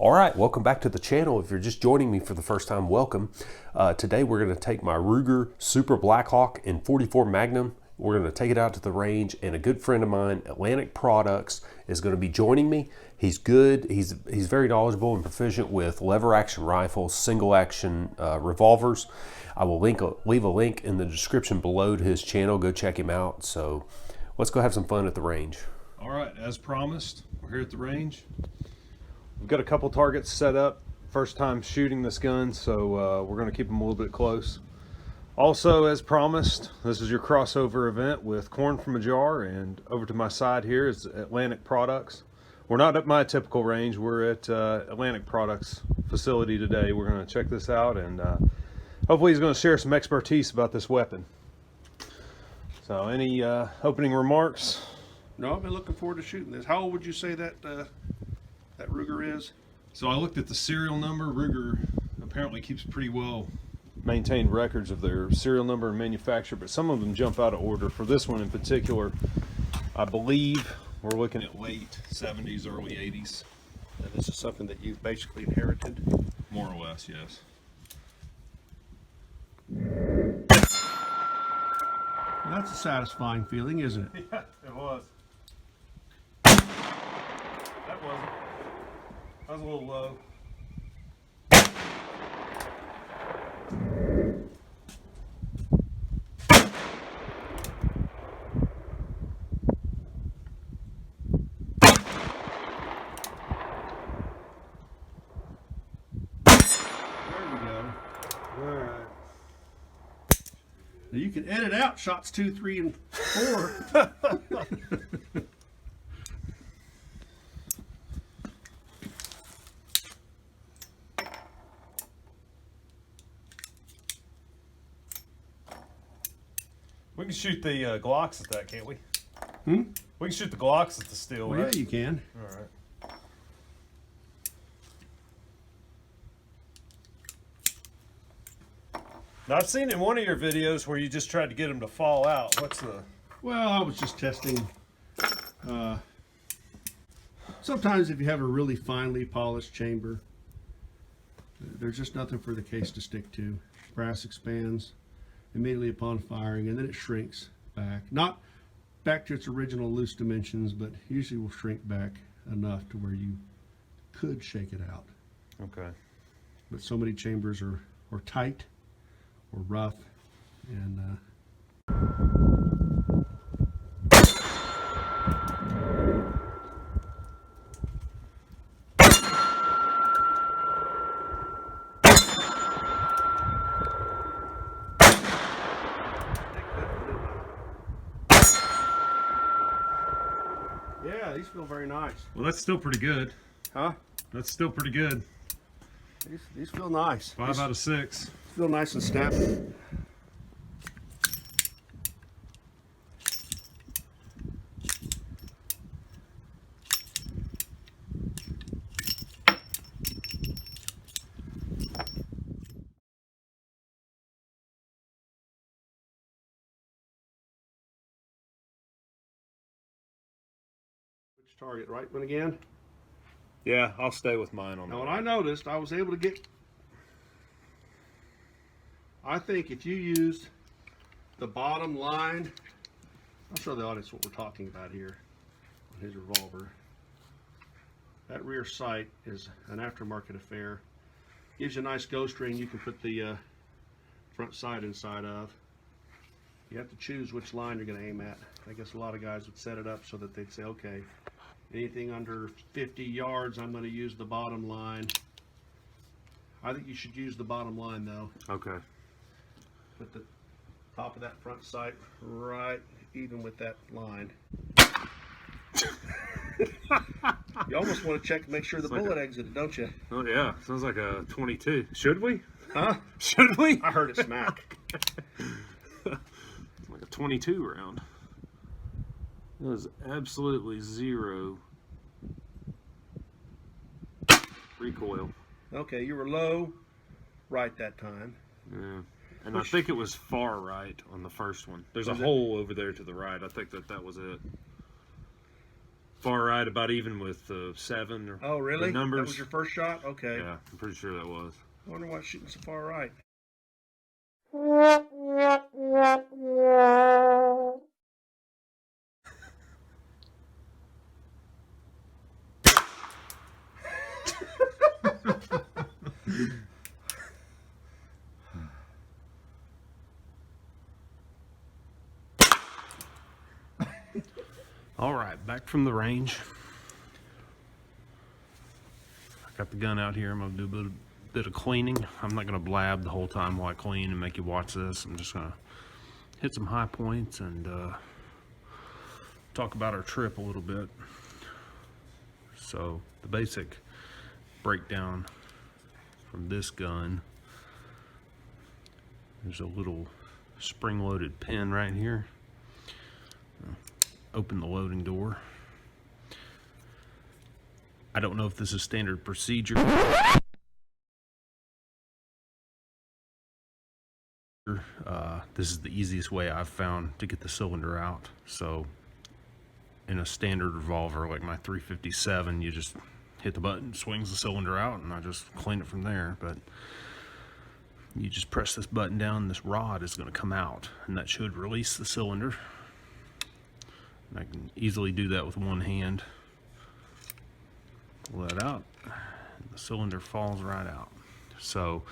All right, welcome back to the channel. If you're just joining me for the first time, welcome. Today we're going to take my Ruger Super BlackHawk in 44 Magnum. We're going to take it out to the range, and a good friend of mine, Atlantic Products, is going to be joining me. He's good. He's very knowledgeable and proficient with lever action rifles, single action revolvers. I will leave a link in the description below to his channel. Go check him out. So let's go have some fun at the range. All right, as promised, we're here at the range. We've got a couple targets set up. First time shooting this gun, so we're going to keep them a little bit close. Also, as promised, this is your crossover event with CornFromAJar, and over to my side here is Atlantic Products. We're not at my typical range. We're at Atlantic Products facility today. We're going to check this out, and hopefully he's going to share some expertise about this weapon. So, any opening remarks? No, I've been looking forward to shooting this. How old would you say that that Ruger is? So I looked at the serial number. Ruger apparently keeps pretty well maintained records of their serial number and manufacturer, but some of them jump out of order. For this one in particular, I believe we're looking at late 70s, early 80s. And this is something that you've basically inherited? More or less, yes. That's a satisfying feeling, isn't it? Yeah, it was. That was a little low. Now you can edit out shots 2, 3, and 4. We can shoot the Glocks at that, can't we? Hmm? We can shoot the Glocks at the steel, Well, right? yeah, you can. All right. Now, I've seen in one of your videos where you just tried to get them to fall out. What's the... Well, I was just testing. Sometimes if you have a really finely polished chamber, there's just nothing for the case to stick to. Brass expands immediately upon firing, and then it shrinks back. Not back to its original loose dimensions, but usually will shrink back enough to where you could shake it out. Okay. But so many chambers are tight or rough, and yeah, these feel very nice. Well, that's still pretty good. Huh? That's still pretty good. These feel nice. 5 out of 6. Feel nice and snappy. Which target, right one again? Yeah, I'll stay with mine on that. Now, what I noticed, I was able to get. I think if you use the bottom line, I'll show the audience what we're talking about here on his revolver. That rear sight is an aftermarket affair. Gives you a nice ghost ring you can put the front sight inside of. You have to choose which line you're going to aim at. I guess a lot of guys would set it up so that they'd say, okay, anything under 50 yards, I'm going to use the bottom line. I think you should use the bottom line, though. Okay. Put the top of that front sight right even with that line. You almost want to check to make sure the bullet exited, don't you? Oh, yeah. Sounds like a 22. Should we? Huh? Should we? I heard it smack. It's like a 22 round. There's absolutely zero recoil. Okay, you were low right that time. Yeah. And I think it was far right on the first one. There's a Was it? hole over there to the right. I think that was it. Far right, about even with 7 or Oh, really? the numbers. That was your first shot? Okay. Yeah, I'm pretty sure that was. I wonder why it's shooting so far right. All right, back from the range. I got the gun out here. I'm gonna do a bit of cleaning. I'm not gonna blab the whole time while I clean and make you watch this. I'm just gonna hit some high points and talk about our trip a little bit. So the basic breakdown from this gun, there's a little spring-loaded pin right here. Open the loading door. I don't know if this is standard procedure. This is the easiest way I've found to get the cylinder out. So in a standard revolver like my 357, you just hit the button, swings the cylinder out, and I just clean it from there. But you just press this button down, this rod is going to come out, and that should release the cylinder. And I can easily do that with one hand. Pull that out, and the cylinder falls right out. So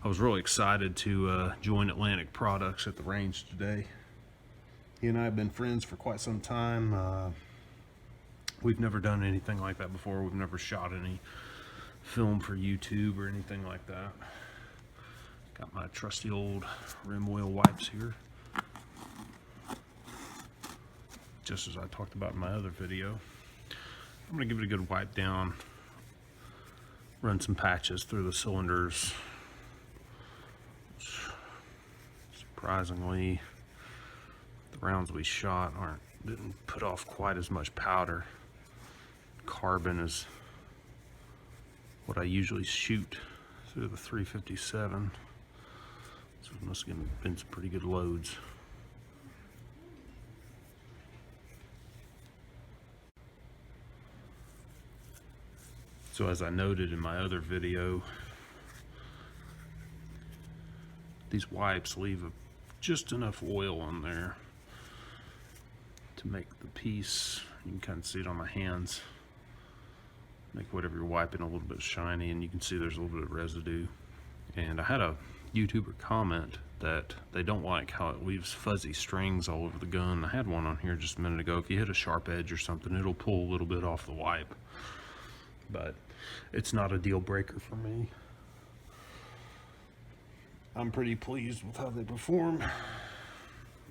I was really excited to join Atlantic Products at the range today. He and I have been friends for quite some time. We've never done anything like that before. We've never shot any film for YouTube or anything like that. Got my trusty old rim oil wipes here, just as I talked about in my other video. I'm gonna give it a good wipe down, run some patches through the cylinders. Surprisingly, the rounds we shot didn't put off quite as much powder. Carbon is what I usually shoot through the 357, so it must have been some pretty good loads. So as I noted in my other video, these wipes leave just enough oil on there to make the piece, you can kind of see it on my hands, make whatever you're wiping a little bit shiny, and you can see there's a little bit of residue. And I had a YouTuber comment that they don't like how it leaves fuzzy strings all over the gun. I had one on here just a minute ago. If you hit a sharp edge or something, it'll pull a little bit off the wipe. But it's not a deal breaker for me. I'm pretty pleased with how they perform.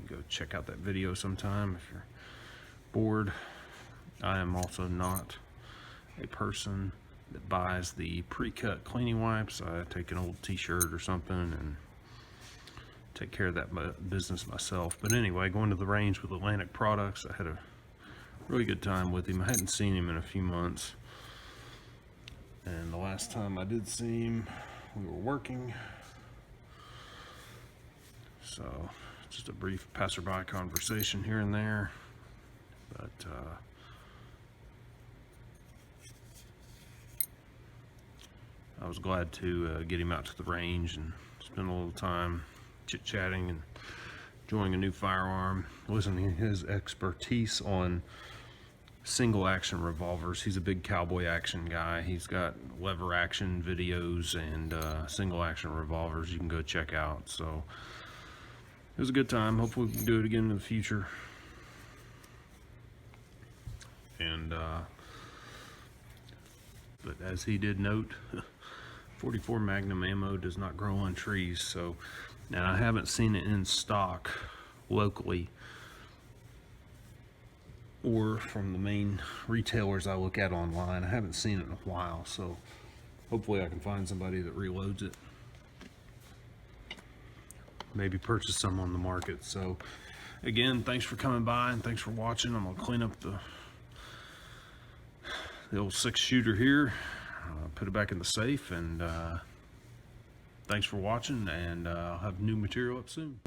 Go check out that video sometime if you're bored. I am also not a person that buys the pre-cut cleaning wipes. I take an old t-shirt or something and take care of that business myself. But anyway, going to the range with Atlantic Products, I had a really good time with him. I hadn't seen him in a few months, and the last time I did see him, we were working. So just a brief passerby conversation here and there, but I was glad to get him out to the range and spend a little time chit-chatting and enjoying a new firearm, listening to his expertise on single action revolvers. He's a big cowboy action guy. He's got lever action videos and single action revolvers you can go check out. So it was a good time. Hopefully we can do it again in the future. And but as he did note, 44 Magnum ammo does not grow on trees. So, and I haven't seen it in stock locally or from the main retailers I look at online. I haven't seen it in a while, so hopefully I can find somebody that reloads it. Maybe purchase some on the market. So again, thanks for coming by and thanks for watching. I'm gonna clean up the old 6-shooter here, put it back in the safe, and thanks for watching, and I'll have new material up soon.